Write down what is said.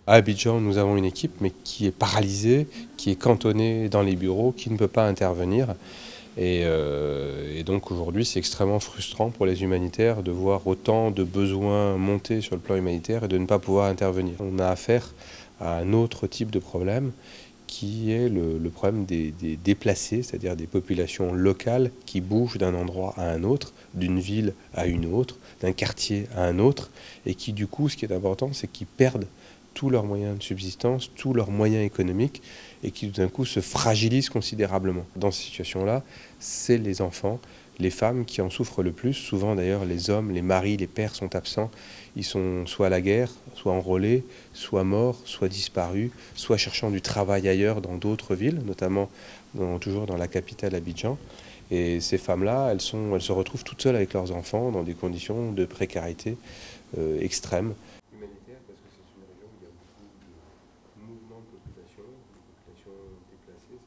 À Abidjan, nous avons une équipe, mais qui est paralysée, qui est cantonnée dans les bureaux, qui ne peut pas intervenir. Et donc aujourd'hui, c'est extrêmement frustrant pour les humanitaires de voir autant de besoins monter sur le plan humanitaire et de ne pas pouvoir intervenir. On a affaire à un autre type de problème qui est le problème des déplacés, c'est-à-dire des populations locales qui bougent d'un endroit à un autre, d'une ville à une autre, d'un quartier à un autre, et qui du coup, ce qui est important, c'est qu'ils perdent tous leurs moyens de subsistance, tous leurs moyens économiques, et qui tout d'un coup se fragilisent considérablement. Dans ces situations-là, c'est les enfants, les femmes qui en souffrent le plus. Souvent d'ailleurs, les hommes, les maris, les pères sont absents. Ils sont soit à la guerre, soit enrôlés, soit morts, soit disparus, soit cherchant du travail ailleurs dans d'autres villes, notamment toujours dans la capitale Abidjan. Et ces femmes-là, elles se retrouvent toutes seules avec leurs enfants dans des conditions de précarité extrême. Humanitaire, parce que c'est une région où il y a beaucoup de mouvements de population déplacée.